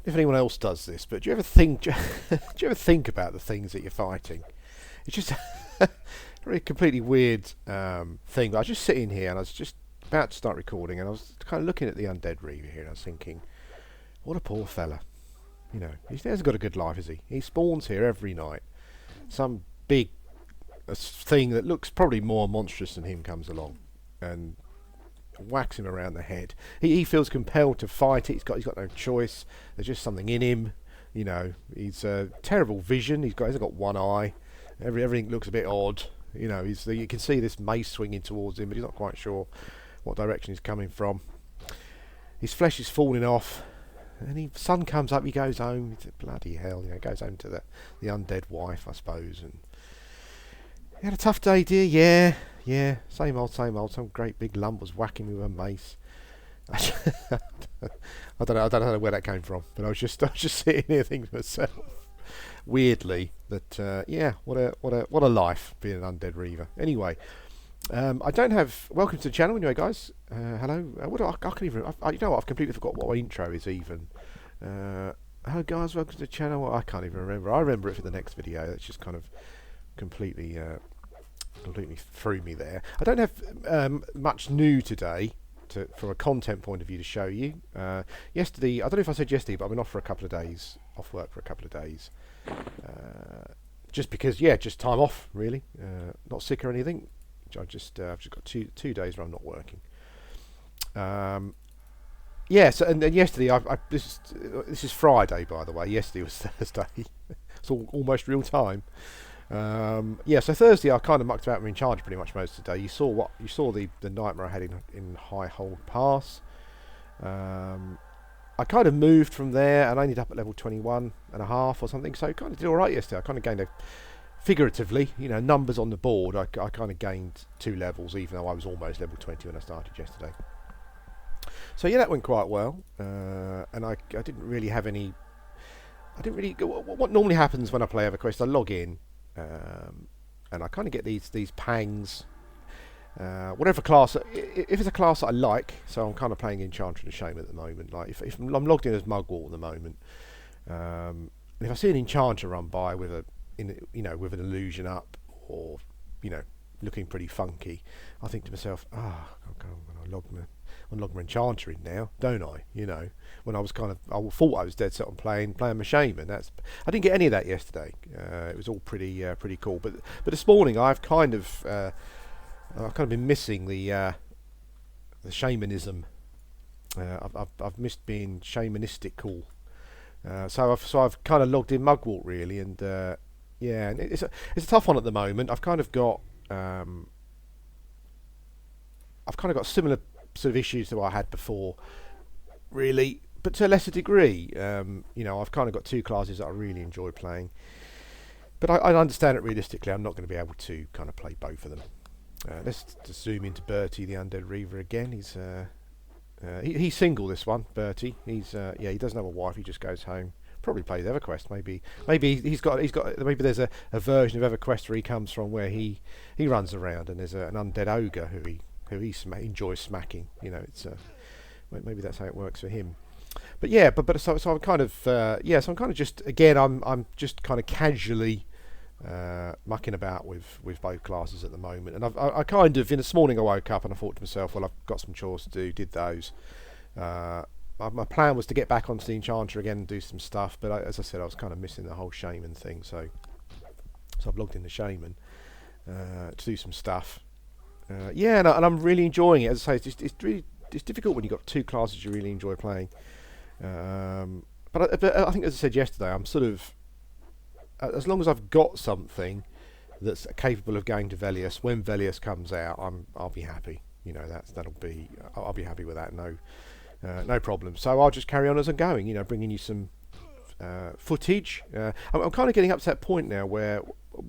know if anyone else does this, but do you ever think? Do you ever think about the things that you're fighting? It's just a really completely weird thing. I was just sitting here and I was just about to start recording, and I was kind of looking at the undead Reaver here, and I was thinking, what a poor fella. You know, he hasn't got a good life, has he? He spawns here every night. Some big thing that looks probably more monstrous than him comes along and whacks him around the head. He feels compelled to fight it. He's got no choice. There's just something in him. You know, he's terrible vision. He's got one eye. Everything looks a bit odd. You know, you can see this mace swinging towards him, but he's not quite sure what direction he's coming from. His flesh is falling off, and the sun comes up. He goes home. Bloody hell! You know, goes home to the undead wife, I suppose. And he had a tough day, dear. Yeah. Same old. Some great big lump was whacking me with a mace. I don't know where that came from, but I was just sitting here thinking to myself, weirdly, that what a life being an undead Reaver. Anyway, I don't have welcome to the channel anyway, guys. Hello. I can't even. You know what? I've completely forgot what my intro is even. Hello, guys. Welcome to the channel. I can't even remember. I remember it for the next video. That's just kind of completely threw me there. I don't have much new today. From a content point of view to show you. Yesterday, I don't know if I said yesterday, but I've been off for a couple of days, off work for a couple of days. Just because, just time off, really. Not sick or anything. I've just got two days where I'm not working. So and then yesterday, this is Friday, by the way. Yesterday was Thursday. It's almost real time. So Thursday I kind of mucked about in charge pretty much most of the day. You saw the nightmare I had in High Hold Pass. I kind of moved from there and I ended up at level 21 and a half or something, so I kind of did alright yesterday. I kind of gained figuratively, numbers on the board. I kind of gained 2 levels, even though I was almost level 20 when I started yesterday. So that went quite well, and I didn't really have any. What normally happens when I play Everquest, I log in. And I kind of get these pangs. Whatever class, if it's a class that I like, so I'm kind of playing Enchanter and Shaman at the moment. Like if I'm logged in as Mugwort at the moment, and if I see an Enchanter run by with an illusion up, or looking pretty funky, I think to myself, I'm going to log my Enchanter in now, don't I? When I thought I was dead set on playing my Shaman. I didn't get any of that yesterday. It was all pretty cool. But this morning I've kind of been missing the shamanism. I've missed being shamanistic cool. So I've kind of logged in Mugwort really, and and it's a tough one at the moment. I've kind of got similar sort of issues that I had before, really, but to a lesser degree. I've kind of got 2 classes that I really enjoy playing, but I understand it realistically. I'm not going to be able to kind of play both of them. Let's just zoom into Bertie, the undead Reaver again. He's single, this one, Bertie. He doesn't have a wife. He just goes home. Probably plays EverQuest. Maybe maybe there's a version of EverQuest where he comes from, where he runs around and there's an undead ogre who he enjoys smacking. Maybe that's how it works for him. But so I'm kind of so I'm kind of just, again, I'm just kind of casually mucking about with both classes at the moment. And I kind of, this morning I woke up and I thought to myself, well, I've got some chores to do. Did those. My plan was to get back onto the Enchanter again and do some stuff, but as I said, I was kind of missing the whole Shaman thing, so I've logged in the Shaman to do some stuff. And I'm really enjoying it. As I say, it's difficult when you've got 2 classes you really enjoy playing. But I think, as I said yesterday, I'm sort of, as long as I've got something that's capable of going to Velius, when Velius comes out, I'll be happy. I'll be happy with that. No problem. So I'll just carry on as I'm going. Bringing you some footage. I'm kind of getting up to that point now where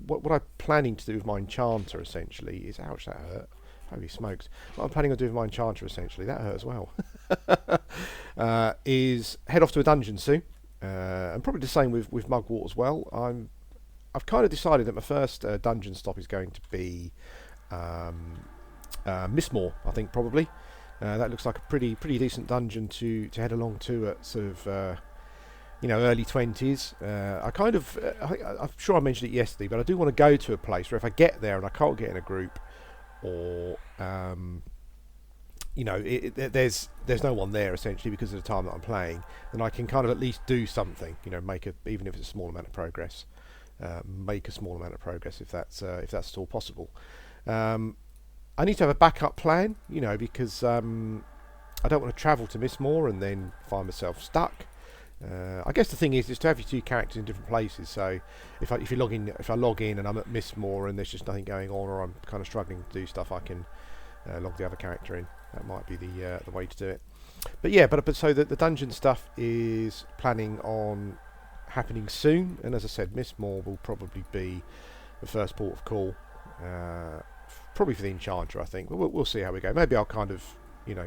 what I'm planning to do with my Enchanter essentially is, ouch, that hurt. Holy smokes. What I'm planning on doing with my Enchanter essentially, that hurt as well, is head off to a dungeon soon. And probably the same with Mugwort as well. I've kind of decided that my first dungeon stop is going to be Mistmore, I think, probably. That looks like a pretty decent dungeon to head along to at sort of early 20s. I'm sure I mentioned it yesterday, but I do want to go to a place where if I get there and I can't get in a group, or there's no one there essentially because of the time that I'm playing, then I can kind of at least do something. Even if it's a small amount of progress, make a small amount of progress if that's at all possible. I need to have a backup plan, because I don't want to travel to Mistmore and then find myself stuck. I guess the thing is to have your two characters in different places. So if I log in and I'm at Mistmore and there's just nothing going on, or I'm kind of struggling to do stuff, I can log the other character in. That might be the way to do it. But so the dungeon stuff is planning on happening soon, and as I said, Mistmore will probably be the first port of call, probably for the Enchanter, I think. But we'll see how we go. Maybe I'll kind of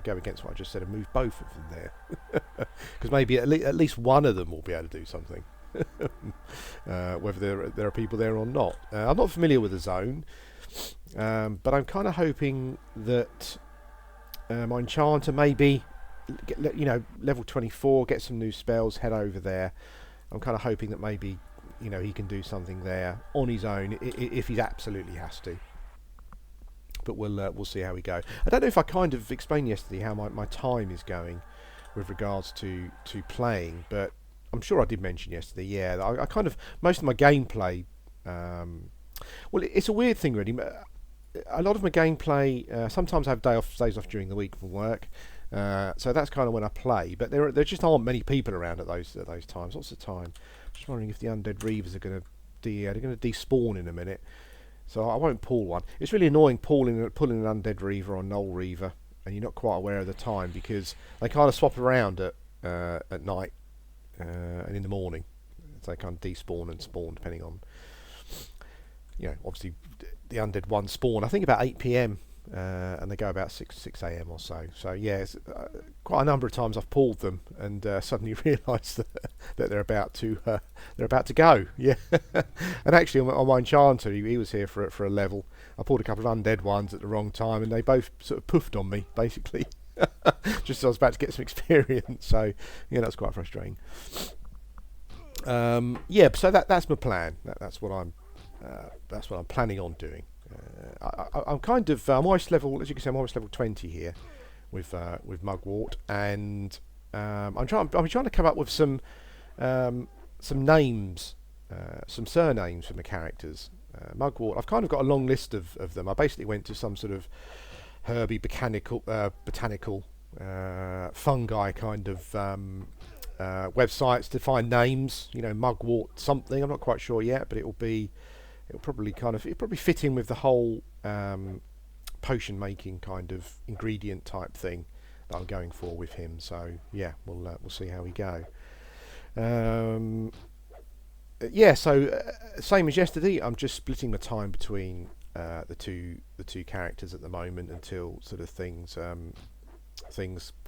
go against what I just said and move both of them there, because maybe at least one of them will be able to do something, whether there are people there or not. I'm not familiar with the zone, but I'm kind of hoping that my Enchanter maybe level 24, get some new spells, head over there. I'm kind of hoping that maybe he can do something there on his own if he absolutely has to. But we'll see how we go. I don't know if I kind of explained yesterday how my time is going with regards to playing, but I'm sure I did mention yesterday. Yeah, I kind of, most of my gameplay. Well, it's a weird thing really. A lot of my gameplay. Sometimes I have days off during the week from work, so that's kind of when I play. But there just aren't many people around at those times. What's the time? Just wondering if the undead reavers are going to despawn in a minute. So I won't pull one. It's really annoying pulling an undead reaver or null reaver, and you're not quite aware of the time because they kind of swap around at night and in the morning. So they kind of despawn and spawn depending on, obviously the undead ones spawn I think about 8 p.m. And they go about 6 a.m. or so. So yeah, it's, quite a number of times I've pulled them and suddenly realised that they're about to go. Yeah, and actually on my Enchanter, he was here for a level. I pulled a couple of undead ones at the wrong time, and they both sort of poofed on me basically, just as I was about to get some experience. So that's quite frustrating. So that's my plan. That's what I'm planning on doing. I'm almost level, as you can see, I'm almost level 20 here with Mugwort, and I'm trying to come up with some names, some surnames for my characters. Mugwort, I've kind of got a long list of them. I basically went to some sort of herby botanical fungi kind of websites to find names. Mugwort something. I'm not quite sure yet, but it'll probably fit in with the whole potion making kind of ingredient type thing that I'm going for with him. So yeah, we'll see how we go. Same as yesterday. I'm just splitting the time between the two characters at the moment until sort of things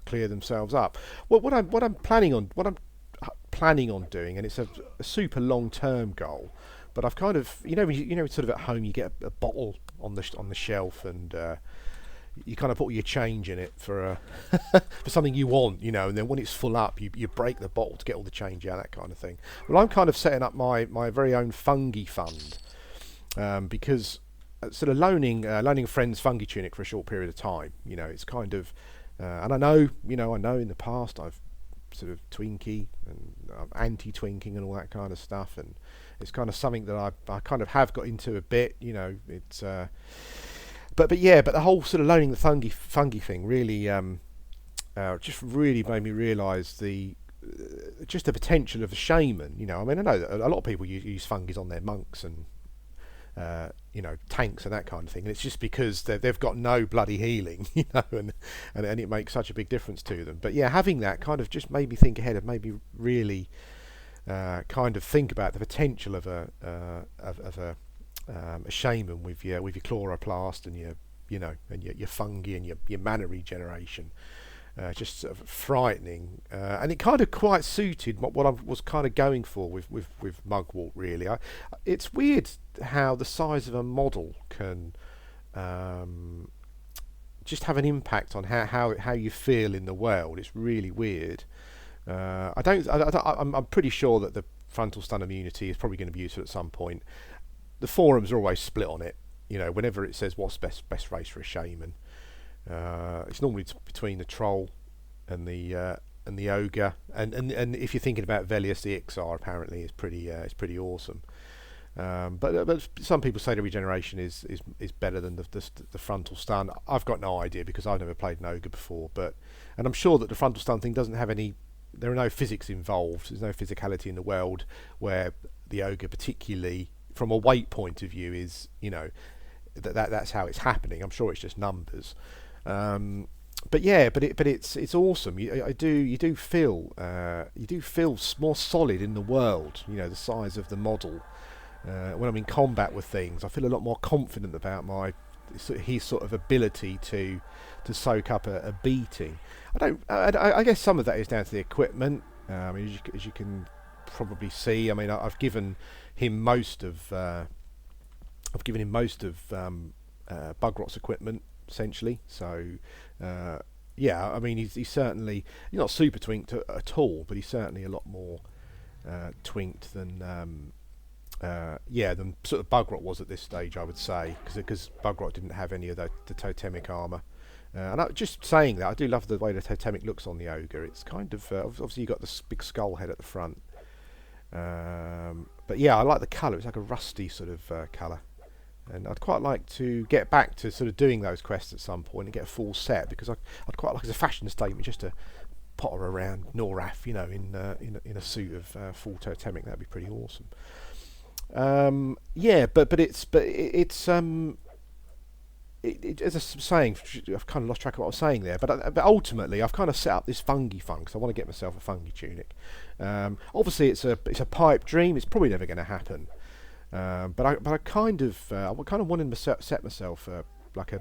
clear themselves up. What I'm planning on doing, and it's a super long term goal. But I've kind of, sort of at home you get a bottle on the shelf, and you kind of put your change in it for for something you want, and then when it's full up, you break the bottle to get all the change out, that kind of thing. Well, I'm kind of setting up my very own fungi fund, because sort of loaning a friend's fungi tunic for a short period of time, it's kind of, and I know in the past I've sort of twinky and anti-twinking and all that kind of stuff, and it's kind of something that I kind of have got into a bit, it's but the whole sort of loaning the fungi thing really just really made me realise just the potential of a shaman. I mean, I know that a lot of people use fungis on their monks and tanks and that kind of thing, and it's just because they've got no bloody healing, and it makes such a big difference to them. But yeah, having that kind of just made me think ahead of maybe really kind of think about the potential of a shaman with your chloroplast and your fungi and your mana regeneration. Just sort of frightening, and it kind of quite suited what I was kind of going for with Mugwort. Really, it's weird how the size of a model can just have an impact on how you feel in the world. It's really weird. I'm pretty sure that the frontal stun immunity is probably going to be useful at some point. The forums are always split on it. Whenever it says what's best race for a shaman, it's normally between the troll and the ogre. And if you're thinking about Velius, the Ixar apparently is pretty awesome. But some people say the regeneration is better than the frontal stun. I've got no idea because I've never played an ogre before. And I'm sure that the frontal stun thing doesn't have any. There are no physics involved. There's no physicality in the world where the ogre, particularly from a weight point of view, is that's how it's happening. I'm sure it's just numbers. But it's awesome. You do feel more solid in the world. The size of the model. When I'm in combat with things, I feel a lot more confident about his sort of ability to soak up a beating. I guess some of that is down to the equipment. As you can probably see, I've given him most of Bugrot's equipment essentially. So he's certainly not super twinked at all, but he's certainly a lot more twinked than sort of Bugrot was at this stage, I would say, because Bugrot didn't have any of the totemic armour. Just saying that, I do love the way the totemic looks on the ogre. It's kind of obviously you've got this big skull head at the front, but yeah, I like the colour. It's like a rusty sort of colour, and I'd quite like to get back to sort of doing those quests at some point and get a full set, because I'd quite like, as a fashion statement, just to potter around Norath, in a suit of full totemic. That'd be pretty awesome. As I was saying, I've kind of lost track of what I was saying there. But ultimately, I've kind of set up this fungi fund because I want to get myself a fungi tunic. Obviously, it's a pipe dream. It's probably never going to happen. But I kind of wanted to set myself like a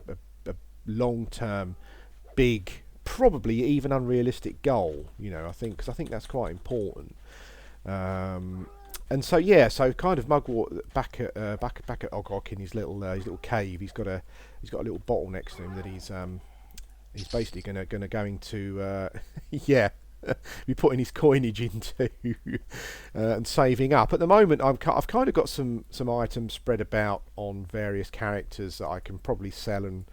long-term, big, probably even unrealistic goal. Because I think that's quite important. And so kind of Mugwort back at Ogok in his little cave. He's got a little bottle next to him that he's basically going to be putting his coinage into and saving up. At the moment, I've kind of got some items spread about on various characters that I can probably sell and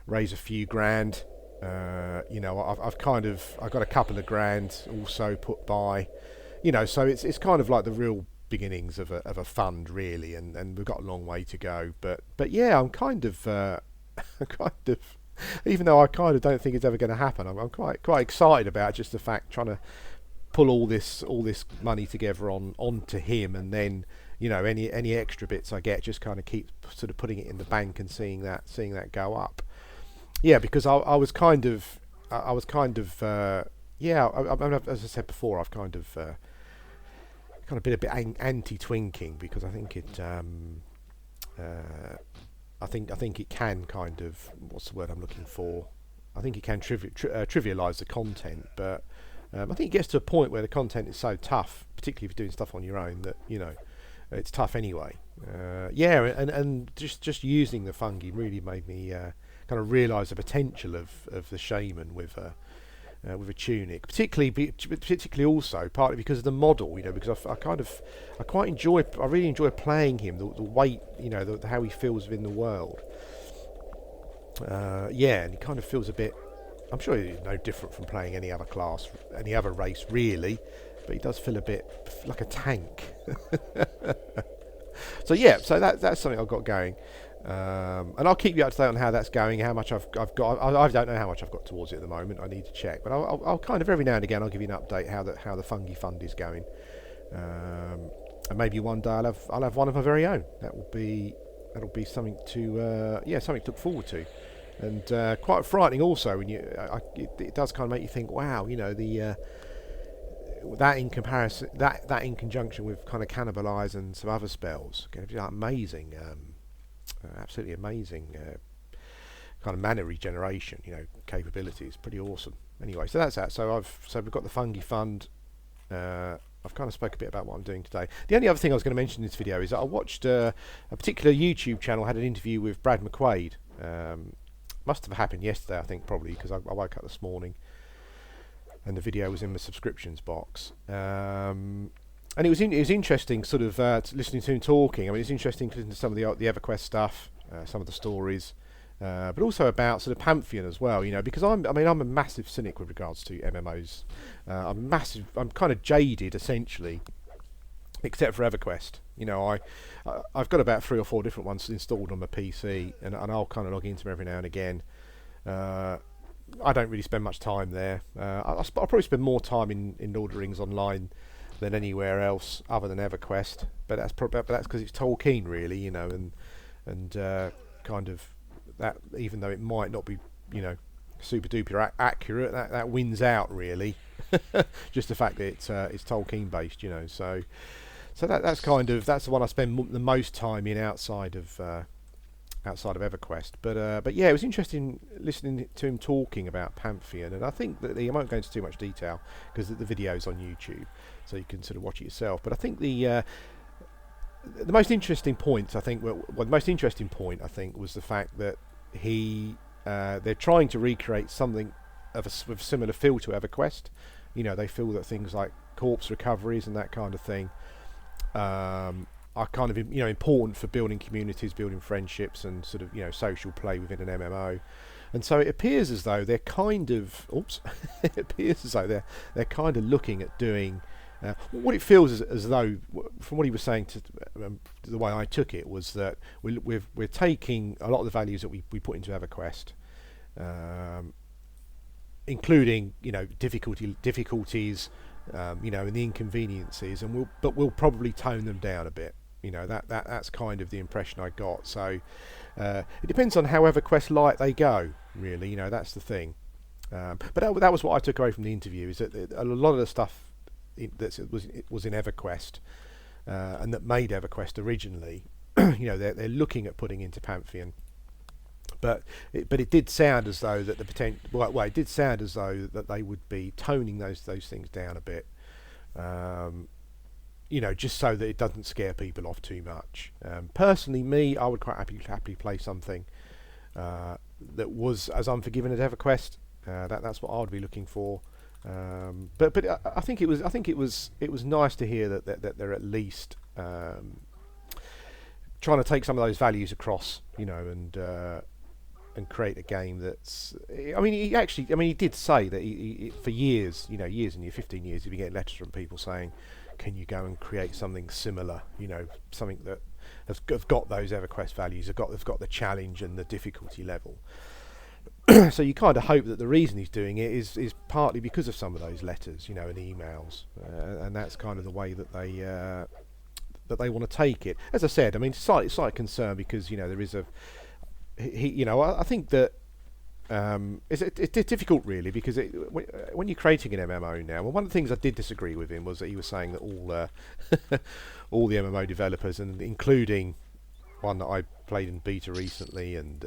raise a few grand. I've got a couple of grand also put by. So it's kind of like the real beginnings of a fund, really, and we've got a long way to go. But yeah, I'm kind of even though I kind of don't think it's ever going to happen, I'm quite excited about just the fact trying to pull all this money together onto him, and then any extra bits I get, just kind of keep sort of putting it in the bank and seeing that go up. Yeah, because I was kind of as I said before, I've kind of been a bit anti-twinking, because I think it I think it can kind of, what's the word I'm looking for? I think it can trivialise the content, but I think it gets to a point where the content is so tough, particularly if you're doing stuff on your own, that it's tough anyway. And just using the fungi really made me kind of realise the potential of the shaman with a tunic, particularly also partly because of the model, because I really enjoy playing him, the weight, how he feels within the world. And he kind of feels a bit, I'm sure he's no different from playing any other class, any other race really, but he does feel a bit like a tank. So that's something I've got going. And I'll keep you up to date on how that's going, how much I've got. I don't know how much I've got towards it at the moment. I need to check, but I'll kind of every now and again I'll give you an update how the fungi fund is going, and maybe one day I'll have one of my very own. That'll be something to something to look forward to, and quite frightening also when it does kind of make you think, wow, that in comparison, that in conjunction with kind of Cannibalize and some other spells, going to be like amazing. Absolutely amazing kind of mana regeneration, capabilities. Pretty awesome. Anyway, so that's that. So we've got the fungi fund. I've kind of spoke a bit about what I'm doing today. The only other thing I was going to mention in this video is that I watched a particular YouTube channel had an interview with Brad McQuaid. Must have happened yesterday, I think, probably, because I woke up this morning. and the video was in the subscriptions box. And it was interesting, sort of listening to him talking. I mean, it's interesting listening to some of the EverQuest stuff, some of the stories, but also about sort of Pantheon as well. Because I'm a massive cynic with regards to MMOs. I'm kind of jaded essentially, except for EverQuest. I've got about 3 or 4 different ones installed on my PC, and I'll kind of log into them every now and again. I don't really spend much time there. I'll probably spend more time in Lord of the Rings Online than anywhere else other than EverQuest. But that's because it's Tolkien, really, and kind of that. Even though it might not be, super duper accurate, that wins out really. Just the fact that it's Tolkien based, So that's the one I spend the most time in outside of EverQuest. But yeah, it was interesting listening to him talking about Pantheon, and I think that I won't go into too much detail because the video's on YouTube, so you can sort of watch it yourself. But I think the most interesting point, the most interesting point was the fact that they're trying to recreate something with a similar feel to EverQuest. They feel that things like corpse recoveries and that kind of thing are kind of important for building communities, building friendships, and sort of social play within an MMO. And so it appears as though they're kind of they're kind of looking at doing what it feels as though, from what he was saying, the way I took it was that we're taking a lot of the values that we put into EverQuest, including difficulties, and the inconveniences, and we'll probably tone them down a bit. That's kind of the impression I got. So it depends on how EverQuest light they go, really. That's the thing. But that was what I took away from the interview, is that a lot of the stuff that was in EverQuest and that made EverQuest originally, they're looking at putting into Pantheon. But it did sound as though that it did sound as though that they would be toning those things down a bit, just so that it doesn't scare people off too much. Personally, I would quite happily play something that was as unforgiving as EverQuest. That's what I would be looking for. But I think it was nice to hear that they're at least trying to take some of those values across, and create a game that's. He did say that he for years, years and years, 15 years, he'd been getting letters from people saying, "Can you go and create something similar? Something that has got those EverQuest values, have got the challenge and the difficulty level." So you kind of hope that the reason he's doing it is partly because of some of those letters, and emails, and that's kind of the way that they want to take it. As I said, slight concern because there is I think that it's difficult really, because when you're creating an MMO now. Well, one of the things I did disagree with him was that he was saying that all the MMO developers, and including one that I played in beta recently, and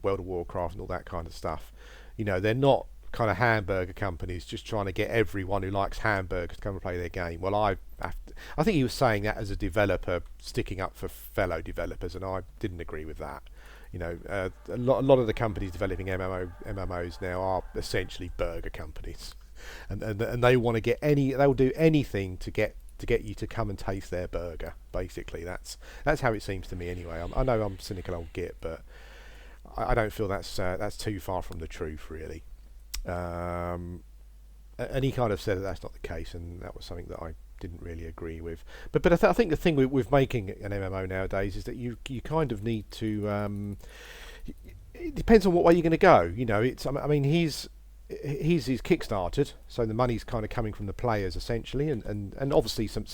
World of Warcraft and all that kind of stuff, they're not kind of hamburger companies just trying to get everyone who likes hamburgers to come and play their game. Well, I think he was saying that as a developer sticking up for fellow developers, and I didn't agree with that. A lot of the companies developing MMOs now are essentially burger companies, and they want to get they'll do anything to get you to come and taste their burger. Basically, that's how it seems to me anyway. I know I'm cynical old git, but I don't feel that's too far from the truth, really. And he kind of said that that's not the case, and that was something that I didn't really agree with. But I think the thing with making an MMO nowadays is that you kind of need to. It depends on what way you're going to go. He's kickstarted, so the money's kind of coming from the players essentially, and obviously some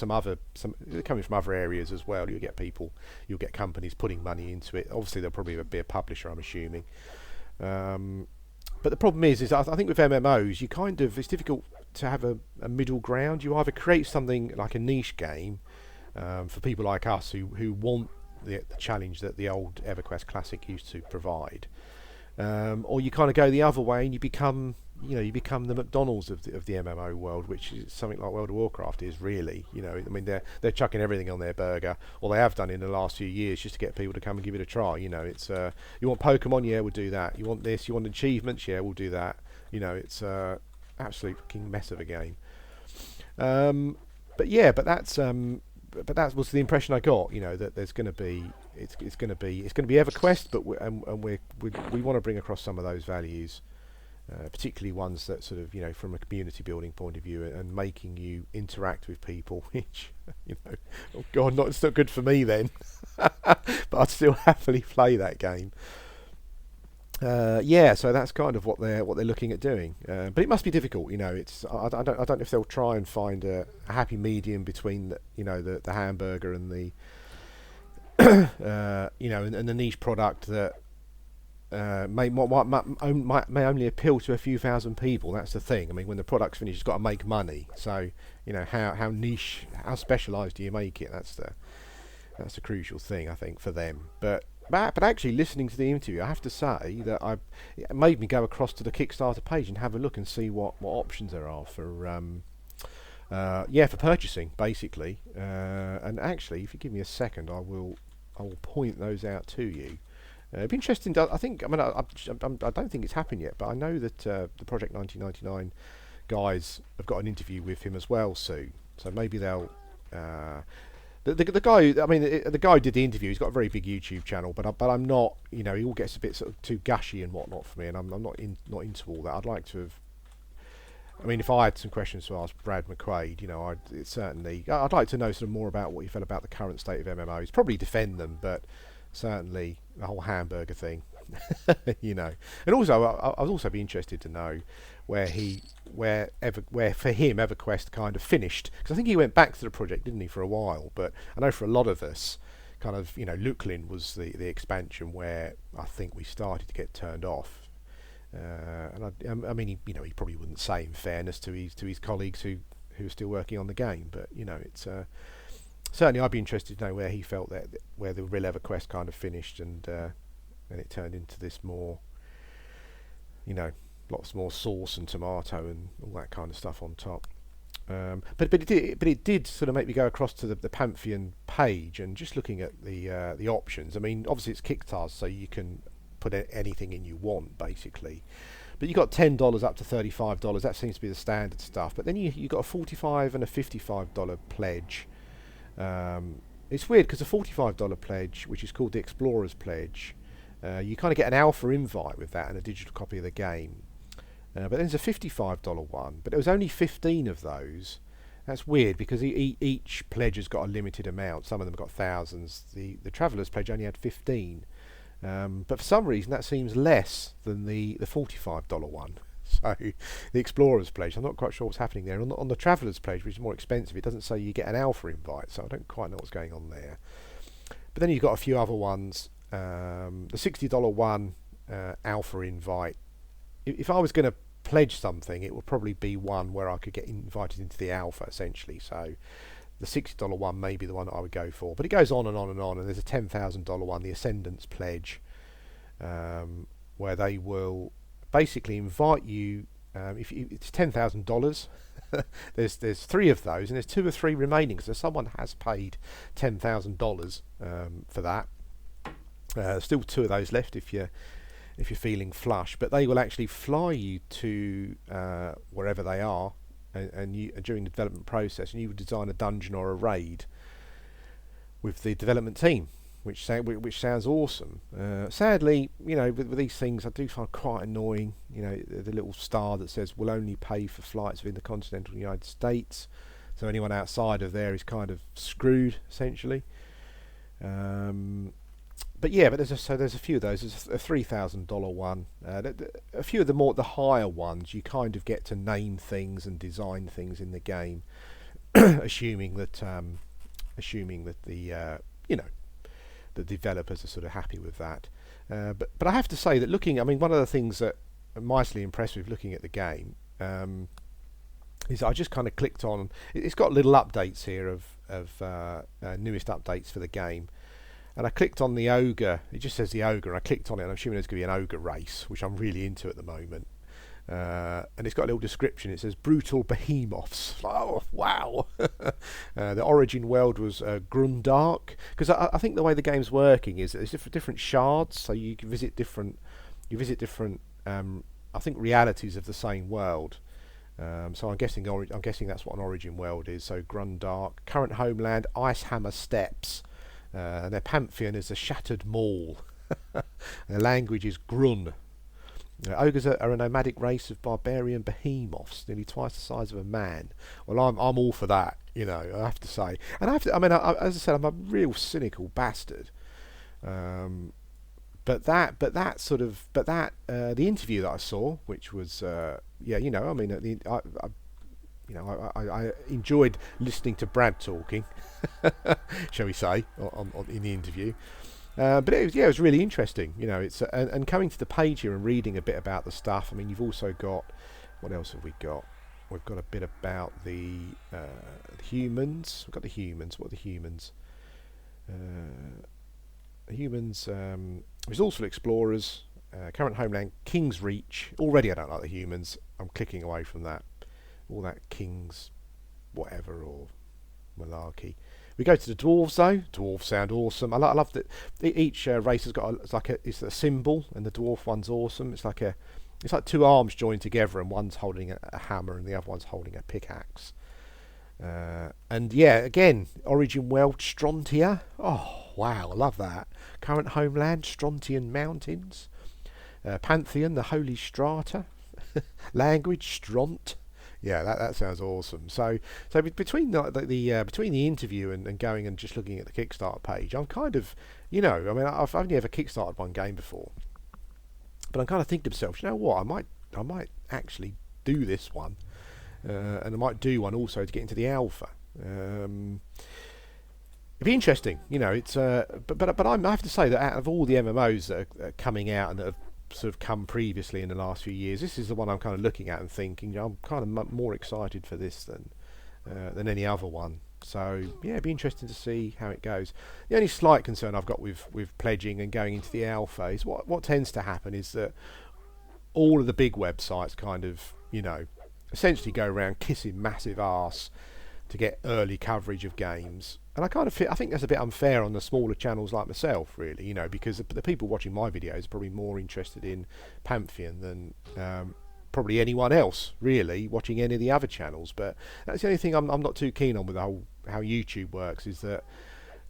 coming from other areas as well. You'll get companies putting money into it. Obviously there'll probably be a publisher, I'm assuming. But the problem is I think with MMOs, it's difficult to have a middle ground. You either create something like a niche game for people like us who want the challenge that the old EverQuest Classic used to provide, or you kind of go the other way and you become the McDonald's of the MMO world, which is something like World of Warcraft is really. They're chucking everything on their burger, or they have done in the last few years, just to get people to come and give it a try. It's you want Pokemon, yeah, we'll do that. You want this, you want achievements, yeah, we'll do that. It's absolute fucking mess of a game. But yeah, but that was the impression I got. You know, that there's going to be it's going to be EverQuest, but we want to bring across some of those values, particularly ones that sort of, you know, from a community building point of view, and making you interact with people, which, you know, oh god, it's not good for me then. But I'd still happily play that game. Yeah, so that's kind of what they're looking at doing. But it must be difficult, you know. I don't know if they'll try and find a happy medium between the hamburger and the you know, and the niche product that may only appeal to a few thousand people. That's the thing. I mean, when the product's finished, it's got to make money. So, you know, how niche, how specialised do you make it? That's the crucial thing, I think, for them. But actually, listening to the interview, I have to say that it made me go across to the Kickstarter page and have a look and see what options there are for for purchasing, basically. And actually, if you give me a second, I will point those out to you. It'd be interesting. I don't think it's happened yet, but I know that the Project 1999 guys have got an interview with him as well soon. So maybe they'll. The guy, I mean, the guy who did the interview. He's got a very big YouTube channel, but I'm not. You know, he all gets a bit sort of too gushy and whatnot for me, and I'm not into all that. I'd like to have. I mean, if I had some questions to ask Brad McQuaid, you know, I'd like to know sort of more about what he felt about the current state of MMOs. Probably defend them, but certainly the whole hamburger thing, you know. And also, I'd also be interested to know where for him EverQuest kind of finished, because I think he went back to the project, didn't he, for a while. But I know for a lot of us, kind of, you know, Luklin was the expansion where I think we started to get turned off. And I mean, he probably wouldn't say, in fairness to his colleagues who are still working on the game, but you know, it's certainly I'd be interested to know where he felt that where the real EverQuest kind of finished, and it turned into this more, you know, lots more sauce and tomato and all that kind of stuff on top. But it did sort of make me go across to the Pantheon page and just looking at the options. I mean, obviously it's Kickstarter, so you can put anything in you want, basically. But you got $10 up to $35. That seems to be the standard stuff. But then you got a $45 and a $55 pledge. It's weird because a $45 pledge, which is called the Explorer's Pledge, you kind of get an alpha invite with that and a digital copy of the game. But then there's a $55 one, but there was only 15 of those. That's weird because each pledge has got a limited amount. Some of them have got thousands. The Traveller's Pledge only had 15. But for some reason that seems less than the $45 one. So the Explorer's Pledge, I'm not quite sure what's happening there. On the Traveller's Pledge, which is more expensive, it doesn't say you get an alpha invite, so I don't quite know what's going on there. But then you've got a few other ones. The $60 one, alpha invite. If I was going to pledge something, it would probably be one where I could get invited into the alpha, essentially. So the $60 one may be the one that I would go for. But it goes on and on and on, and there's a $10,000 one, the Ascendant's Pledge, where they will basically invite you. It's $10,000. there's 3 of those, and there's 2 or 3 remaining, so someone has paid $10,000 for that. Still 2 of those left if you're feeling flush, but they will actually fly you to wherever they are, and you during the development process, and you would design a dungeon or a raid with the development team, which sounds awesome. Sadly, you know, with these things, I do find quite annoying. You know, the little star that says we'll only pay for flights within the continental United States, so anyone outside of there is kind of screwed, essentially. But there's a few of those. There's a $3,000 one. A few of the higher ones, you kind of get to name things and design things in the game, assuming that the the developers are sort of happy with that. But I have to say that one of the things that I'm mightily impressed with looking at the game is I just kind of clicked on. It's got little updates here of newest updates for the game. And I clicked on the ogre. It just says the ogre. And I clicked on it, and I'm assuming there's going to be an ogre race, which I'm really into at the moment. And it's got a little description. It says brutal behemoths. Oh wow! The origin world was Grundark, because I think the way the game's working is there's different shards, so you can visit different. I think realities of the same world. So I'm guessing that's what an origin world is. So Grundark, current homeland, Icehammer Steppes, and their Pantheon is the Shattered Maul. Their language is Grun. Ogres are a nomadic race of barbarian behemoths, nearly twice the size of a man. Well, I'm all for that, I have to say. And as I said, I'm a real cynical bastard. But the interview that I saw, which was I enjoyed listening to Brad talking, shall we say, in the interview. But it was really interesting. It's and coming to the page here and reading a bit about the stuff. I mean, you've also got, what else have we got? We've got a bit about the humans. We've got the humans. What are the humans? Humans, resourceful explorers, current homeland, King's Reach. Already I don't like the humans. I'm clicking away from that. All that King's whatever or malarkey. We go to the dwarves though. Dwarves sound awesome. I love that each race has got it's a symbol, and the dwarf one's awesome. It's like two arms joined together, and one's holding a hammer and the other one's holding a pickaxe. And yeah, again, origin world Strontia. Oh wow, I love that. Current homeland Strontian Mountains. Pantheon, the Holy Strata. Language Stront. Yeah, that sounds awesome. So between between the interview and going and just looking at the Kickstarter page, I'm kind of, I've only ever kickstarted one game before, but I'm kind of thinking to myself, you know what, I might actually do this one, and I might do one also to get into the alpha. It'd be interesting, It's but I have to say that out of all the MMOs that are coming out and that have sort of come previously in the last few years, this is the one I'm kind of looking at and thinking, I'm kind of more excited for this than any other one. So yeah, it'd be interesting to see how it goes. The only slight concern I've got with pledging and going into the alpha is what tends to happen is that all of the big websites kind of, essentially go around kissing massive arse to get early coverage of games. And I think that's a bit unfair on the smaller channels like myself, really, because the people watching my videos are probably more interested in Pantheon than probably anyone else, really, watching any of the other channels. But that's the only thing I'm not too keen on with how YouTube works, is that,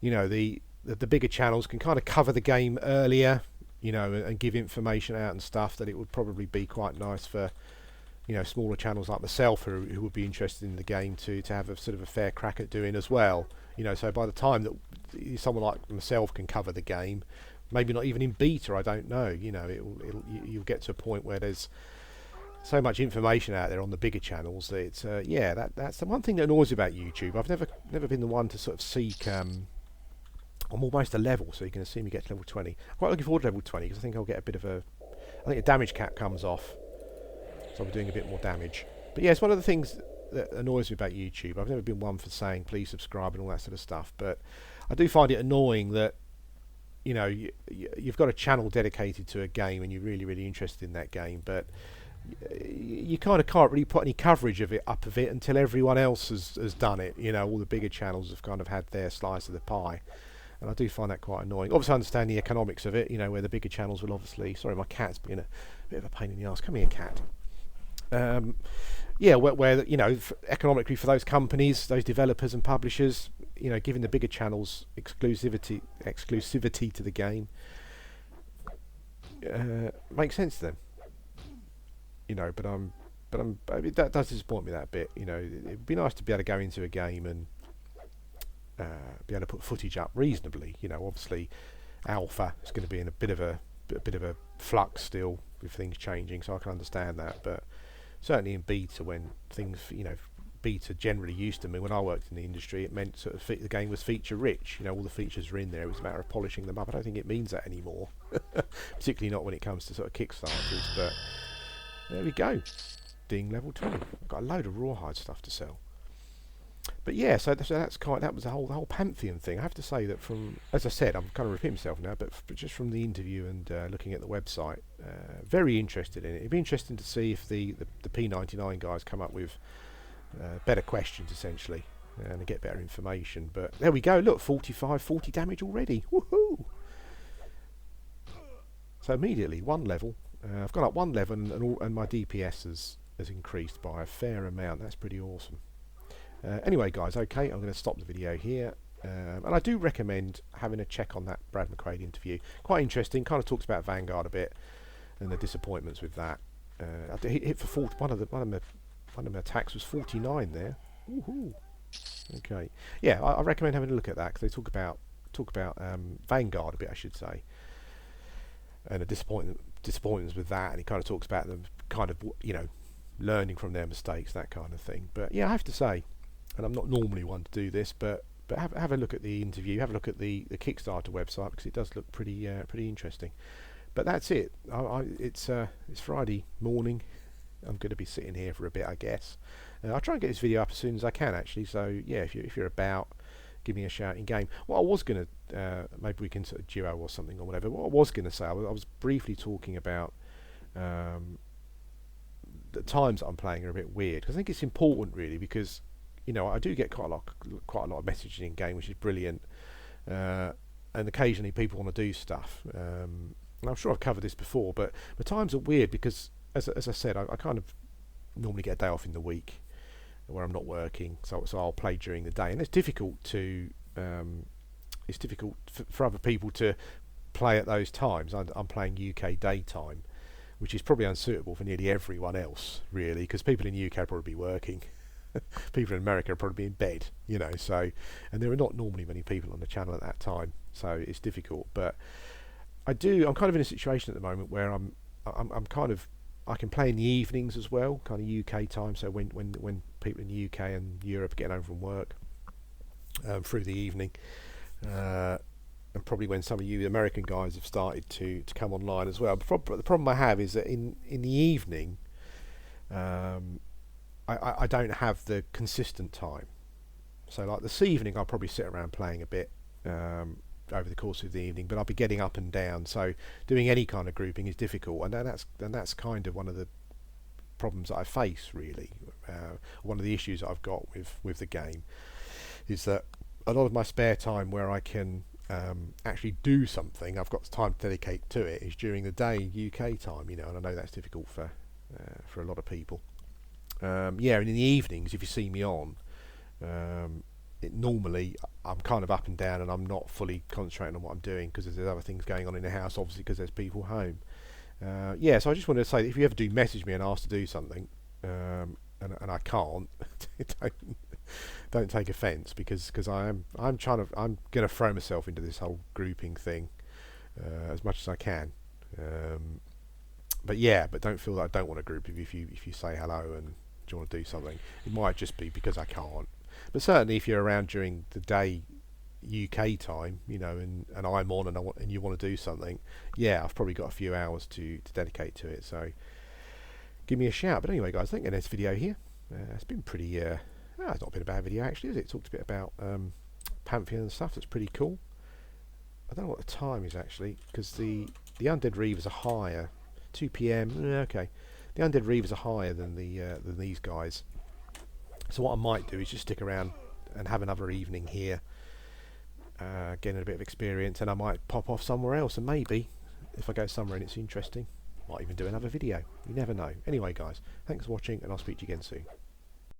the bigger channels can kind of cover the game earlier, and give information out and stuff that it would probably be quite nice for, smaller channels like myself who would be interested in the game to have a sort of a fair crack at doing as well. So by the time that someone like myself can cover the game, maybe not even in beta, I don't know. You'll get to a point where there's so much information out there on the bigger channels that it's that's the one thing that annoys me about YouTube. I've never been the one to sort of seek. I'm almost a level, so you can assume you get to level 20. I'm quite looking forward to level 20 because I think I'll get a bit of I think a damage cap comes off, so I'll be doing a bit more damage. But yeah, it's one of the things that annoys me about YouTube. I've never been one for saying please subscribe and all that sort of stuff, but I do find it annoying that you've got a channel dedicated to a game and you're really, really interested in that game, but you kind of can't really put any coverage of it until everyone else has done it. All the bigger channels have kind of had their slice of the pie, and I do find that quite annoying. Obviously I understand the economics of it, where the bigger channels will obviously, sorry, my cat's being a bit of a pain in the arse. Come here, cat. Where economically for those companies, those developers and publishers, giving the bigger channels exclusivity to the game makes sense to them. That does disappoint me that bit. It'd be nice to be able to go into a game and be able to put footage up reasonably. Obviously, alpha is going to be in a bit of a flux still with things changing, so I can understand that, but certainly in beta, when things, beta generally used to me when I worked in the industry, it meant sort of the game was feature rich. All the features are in there. It was a matter of polishing them up. I don't think it means that anymore, particularly not when it comes to sort of Kickstarters. But there we go, ding, level 20. I've got a load of rawhide stuff to sell. But yeah, so that was the whole Pantheon thing. I have to say that as I said, I'm kind of repeating myself now, but just from the interview and looking at the website, very interested in it. It'd be interesting to see if the P99 guys come up with better questions, essentially, and get better information. But there we go. Look, 40 damage already. Woohoo! So immediately, one level. I've gone up one level, and my DPS has has increased by a fair amount. That's pretty awesome. Anyway, guys, okay, I'm going to stop the video here. And I do recommend having a check on that Brad McQuaid interview. Quite interesting. Kind of talks about Vanguard a bit and the disappointments with that. I hit for 40. One of my attacks was 49 there. Woohoo! Okay, yeah, I recommend having a look at that because they talk about Vanguard a bit, I should say, and the disappointments with that, and he kind of talks about them, kind of learning from their mistakes, that kind of thing. But yeah, I have to say, and I'm not normally one to do this, but have a look at the interview, have a look at the Kickstarter website because it does look pretty interesting. But that's it. It's Friday morning. I'm going to be sitting here for a bit, I guess. I'll try and get this video up as soon as I can, actually. So yeah, if you're about, give me a shout in game. What I was going to, maybe we can sort of duo or something or whatever. What I was going to say, I was briefly talking about the times that I'm playing are a bit weird. Because I think it's important, really, because I do get quite a lot of messaging in game, which is brilliant. And occasionally people want to do stuff. And I'm sure I've covered this before, but the times are weird because, as I said, I kind of normally get a day off in the week where I'm not working, so I'll play during the day, and it's difficult for other people to play at those times. I'm playing UK daytime, which is probably unsuitable for nearly everyone else, really, because people in the UK will probably be working. People in America will probably be in bed, so, and there are not normally many people on the channel at that time, so it's difficult. But I'm kind of in a situation at the moment where I'm kind of, I can play in the evenings as well, kind of UK time, so when people in the UK and Europe are getting home from work through the evening, and probably when some of you American guys have started to come online as well. But the problem I have is that in the evening, I don't have the consistent time. So like this evening I'll probably sit around playing a bit over the course of the evening, but I'll be getting up and down, so doing any kind of grouping is difficult, and that's kind of one of the problems that I face, really. One of the issues that I've got with the game is that a lot of my spare time where I can actually do something, I've got time to dedicate to it, is during the day UK time, and I know that's difficult for a lot of people. And in the evenings, if you see me on, normally I'm kind of up and down and I'm not fully concentrating on what I'm doing because there's other things going on in the house, obviously, because there's people home. So I just wanted to say that if you ever do message me and ask to do something, and I can't, don't take offence, because I'm going to throw myself into this whole grouping thing as much as I can. But don't feel that I don't want to group if you say hello and do you want to do something. It might just be because I can't. But certainly if you're around during the day UK time, and I'm on and you want to do something, I've probably got a few hours to dedicate to it, so give me a shout. But anyway, guys, I think in this video here, it's been pretty, it's not been a bad video actually, is it? It talked a bit about Pantheon and stuff. That's pretty cool. I don't know what the time is actually, because the Undead Reavers are higher. 2 PM, okay. The Undead Reavers are higher than these guys. So what I might do is just stick around and have another evening here, getting a bit of experience, and I might pop off somewhere else, and maybe if I go somewhere and it's interesting, might even do another video. You never know. Anyway, guys, thanks for watching, and I'll speak to you again soon.